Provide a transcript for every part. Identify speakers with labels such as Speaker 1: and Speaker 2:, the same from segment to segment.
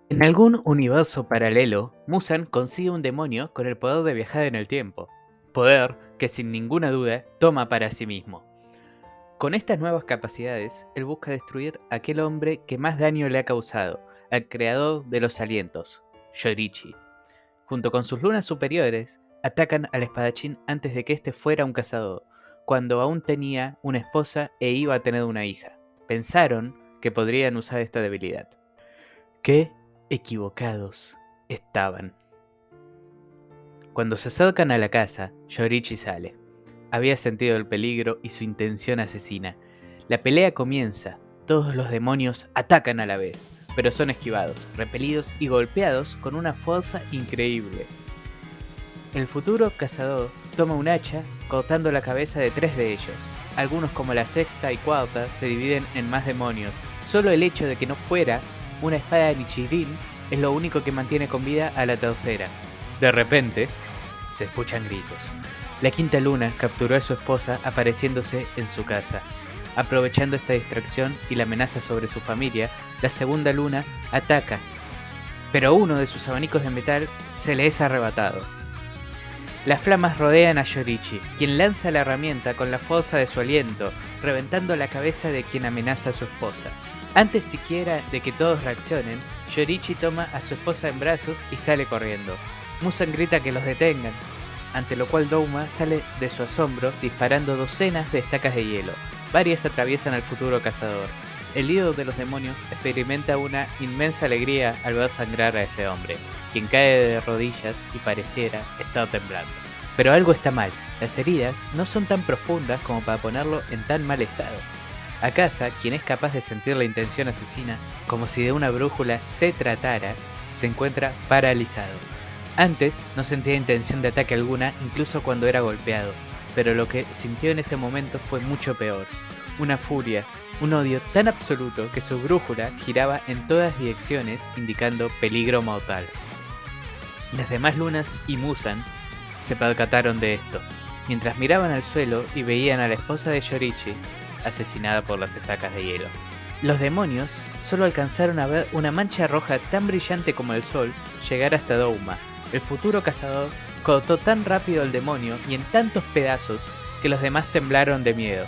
Speaker 1: En algún universo paralelo, Musan consigue un demonio con el poder de viajar en el tiempo, poder que sin ninguna duda toma para sí mismo. Con estas nuevas capacidades, él busca destruir a aquel hombre que más daño le ha causado, al creador de los alientos, Yorichi. Junto con sus lunas superiores, atacan al espadachín antes de que éste fuera un cazador, cuando aún tenía una esposa e iba a tener una hija. Pensaron que podrían usar esta debilidad. ¡Qué equivocados estaban! Cuando se acercan a la casa, Yorichi sale. Había sentido el peligro y su intención asesina. La pelea comienza. Todos los demonios atacan a la vez, pero son esquivados, repelidos y golpeados con una fuerza increíble. El futuro cazador toma un hacha cortando la cabeza de 3 de ellos. Algunos, como la sexta y cuarta, se dividen en más demonios. Solo el hecho de que no fuera una espada de Nichirin es lo único que mantiene con vida a la tercera. De repente, se escuchan gritos. La quinta luna capturó a su esposa apareciéndose en su casa. Aprovechando esta distracción y la amenaza sobre su familia, la segunda luna ataca, pero uno de sus abanicos de metal se le es arrebatado. Las flamas rodean a Yorichi, quien lanza la herramienta con la fuerza de su aliento, reventando la cabeza de quien amenaza a su esposa. Antes siquiera de que todos reaccionen, Yorichi toma a su esposa en brazos y sale corriendo. Musan grita que los detengan, ante lo cual Douma sale de su asombro disparando docenas de estacas de hielo. Varias atraviesan al futuro cazador. El líder de los demonios experimenta una inmensa alegría al ver sangrar a ese hombre, quien cae de rodillas y pareciera estar temblando. Pero algo está mal. Las heridas no son tan profundas como para ponerlo en tan mal estado. Akasa, quien es capaz de sentir la intención asesina, como si de una brújula se tratara, se encuentra paralizado. Antes no sentía intención de ataque alguna, incluso cuando era golpeado, pero lo que sintió en ese momento fue mucho peor. Una furia, un odio tan absoluto que su brújula giraba en todas direcciones indicando peligro mortal. Las demás lunas y Musan se percataron de esto, mientras miraban al suelo y veían a la esposa de Yorichi asesinada por las estacas de hielo. Los demonios solo alcanzaron a ver una mancha roja tan brillante como el sol llegar hasta Douma. El futuro cazador cortó tan rápido al demonio y en tantos pedazos que los demás temblaron de miedo.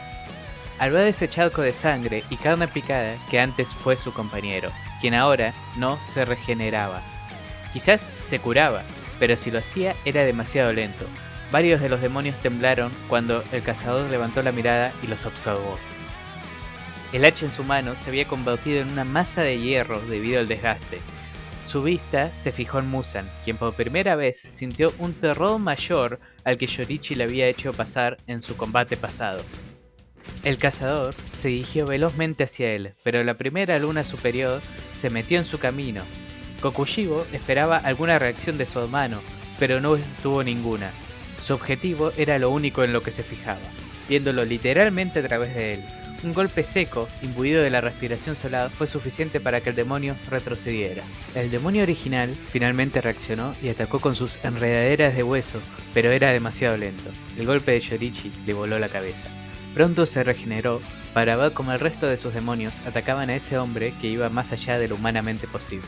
Speaker 1: Al ver ese charco de sangre y carne picada que antes fue su compañero, quien ahora no se regeneraba. Quizás se curaba, pero si lo hacía era demasiado lento. Varios de los demonios temblaron cuando el cazador levantó la mirada y los observó. El hacha en su mano se había convertido en una masa de hierro debido al desgaste. Su vista se fijó en Musan, quien por primera vez sintió un terror mayor al que Yorichi le había hecho pasar en su combate pasado. El cazador se dirigió velozmente hacia él, pero la primera luna superior se metió en su camino. Kokushibo esperaba alguna reacción de su hermano, pero no tuvo ninguna. Su objetivo era lo único en lo que se fijaba, viéndolo literalmente a través de él. Un golpe seco, imbuido de la respiración solar, fue suficiente para que el demonio retrocediera. El demonio original finalmente reaccionó y atacó con sus enredaderas de hueso, pero era demasiado lento. El golpe de Yorichi le voló la cabeza. Pronto se regeneró para ver cómo el resto de sus demonios atacaban a ese hombre que iba más allá de lo humanamente posible.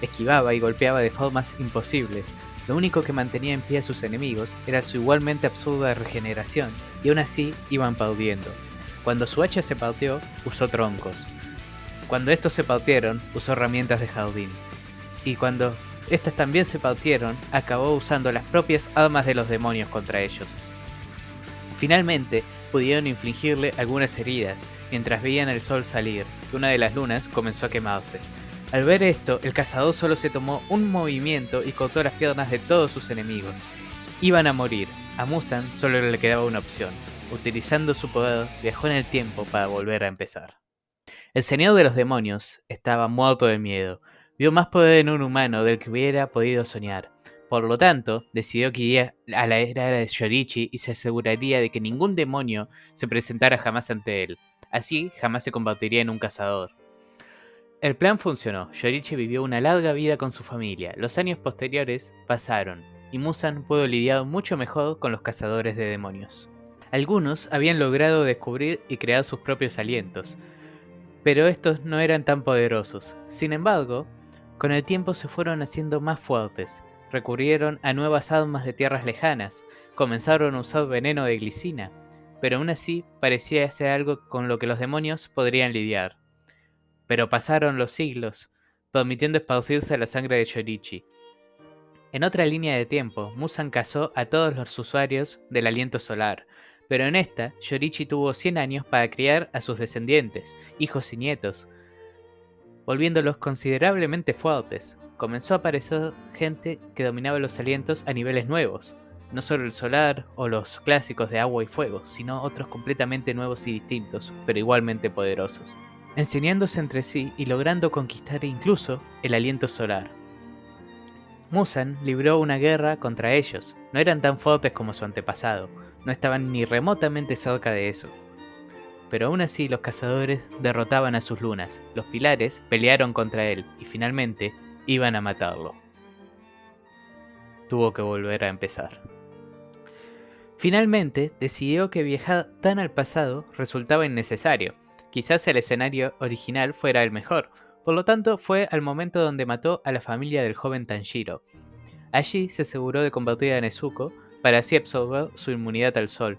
Speaker 1: Esquivaba y golpeaba de formas imposibles. Lo único que mantenía en pie a sus enemigos era su igualmente absurda regeneración, y aún así iban perdiendo. Cuando su hacha se partió, usó troncos. Cuando estos se partieron, usó herramientas de jardín. Y cuando estas también se partieron, acabó usando las propias armas de los demonios contra ellos. Finalmente, pudieron infligirle algunas heridas, mientras veían el sol salir, y una de las lunas comenzó a quemarse. Al ver esto, el cazador solo se tomó un movimiento y cortó las piernas de todos sus enemigos. Iban a morir. A Musan solo le quedaba una opción. Utilizando su poder, viajó en el tiempo para volver a empezar. El señor de los demonios estaba muerto de miedo. Vio más poder en un humano del que hubiera podido soñar. Por lo tanto, decidió que iría a la era de Yorichi y se aseguraría de que ningún demonio se presentara jamás ante él. Así, jamás se convertiría en un cazador. El plan funcionó. Yorichi vivió una larga vida con su familia. Los años posteriores pasaron, y Musan pudo lidiar mucho mejor con los cazadores de demonios. Algunos habían logrado descubrir y crear sus propios alientos, pero estos no eran tan poderosos. Sin embargo, Con el tiempo se fueron haciendo más fuertes, recurrieron a nuevas armas de tierras lejanas, comenzaron a usar veneno de glicina, pero aún así parecía ser algo con lo que los demonios podrían lidiar. Pero pasaron los siglos, permitiendo esparcirse la sangre de Yorichi. En otra línea de tiempo, Muzan cazó a todos los usuarios del aliento solar, pero en esta, Yorichi tuvo 100 años para criar a sus descendientes, hijos y nietos, volviéndolos considerablemente fuertes. Comenzó a aparecer gente que dominaba los alientos a niveles nuevos, no solo el solar o los clásicos de agua y fuego, sino otros completamente nuevos y distintos, pero igualmente poderosos, enseñándose entre sí y logrando conquistar incluso el aliento solar. Muzan libró una guerra contra ellos, no eran tan fuertes como su antepasado, no estaban ni remotamente cerca de eso. Pero aún así los cazadores derrotaban a sus lunas, los pilares pelearon contra él y finalmente iban a matarlo. Tuvo que volver a empezar. Finalmente decidió que viajar tan al pasado resultaba innecesario, quizás el escenario original fuera el mejor, por lo tanto fue al momento donde mató a la familia del joven Tanjiro. Allí se aseguró de convertir a Nezuko para así absorber su inmunidad al sol.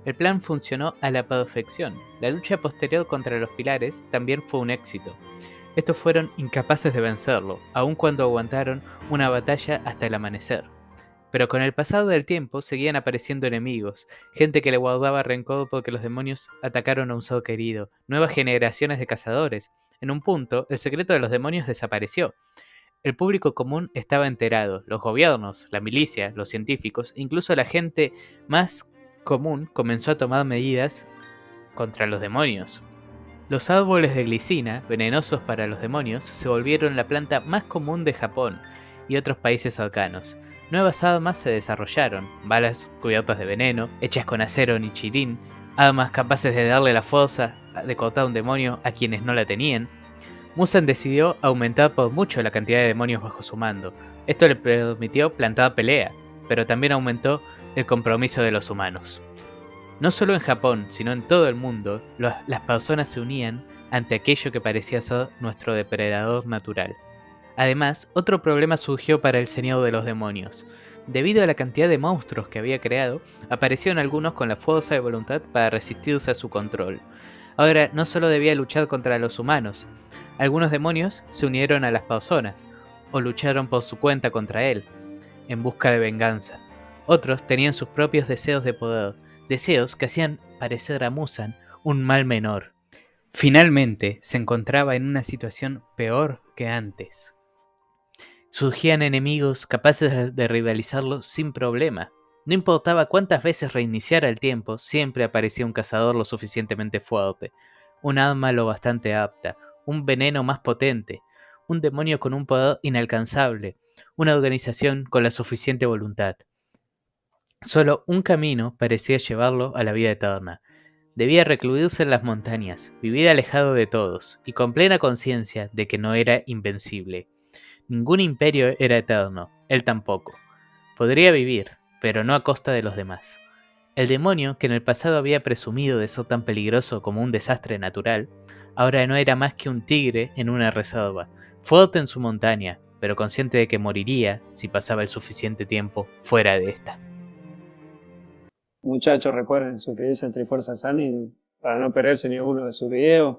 Speaker 1: El plan funcionó a la perfección. La lucha posterior contra los pilares también fue un éxito. Estos fueron incapaces de vencerlo, aun cuando aguantaron una batalla hasta el amanecer. Pero con el pasado del tiempo seguían apareciendo enemigos, gente que le guardaba rencor porque los demonios atacaron a un ser querido, nuevas generaciones de cazadores. En un punto, el secreto de los demonios desapareció. El público común estaba enterado, los gobiernos, la milicia, los científicos, incluso la gente más común comenzó a tomar medidas contra los demonios. Los árboles de glicina, venenosos para los demonios, se volvieron la planta más común de Japón y otros países cercanos. Nuevas armas se desarrollaron, balas cubiertas de veneno, hechas con acero nichirin, armas capaces de darle la fuerza de cortar un demonio a quienes no la tenían. Muzan decidió aumentar por mucho la cantidad de demonios bajo su mando. Esto le permitió plantar pelea, pero también aumentó el compromiso de los humanos. No solo en Japón, sino en todo el mundo, las personas se unían ante aquello que parecía ser nuestro depredador natural. Además, otro problema surgió para el Señor de los Demonios. Debido a la cantidad de monstruos que había creado, aparecieron algunos con la fuerza de voluntad para resistirse a su control. Ahora, no solo debía luchar contra los humanos, algunos demonios se unieron a las personas, o lucharon por su cuenta contra él, en busca de venganza. Otros tenían sus propios deseos de poder, deseos que hacían parecer a Muzan un mal menor. Finalmente, se encontraba en una situación peor que antes. Surgían enemigos capaces de rivalizarlo sin problema. No importaba cuántas veces reiniciara el tiempo, siempre aparecía un cazador lo suficientemente fuerte, un arma lo bastante apta, un veneno más potente, un demonio con un poder inalcanzable, una organización con la suficiente voluntad. Solo un camino parecía llevarlo a la vida eterna. Debía recluirse en las montañas, vivir alejado de todos, y con plena conciencia de que no era invencible. Ningún imperio era eterno, él tampoco. Podría vivir, pero no a costa de los demás. El demonio, que en el pasado había presumido de ser tan peligroso como un desastre natural, ahora no era más que un tigre en una reserva, fuerte en su montaña, pero consciente de que moriría si pasaba el suficiente tiempo fuera de esta.
Speaker 2: Muchachos, recuerden suscribirse a Trifuerza Sunny para no perderse ni uno de sus videos.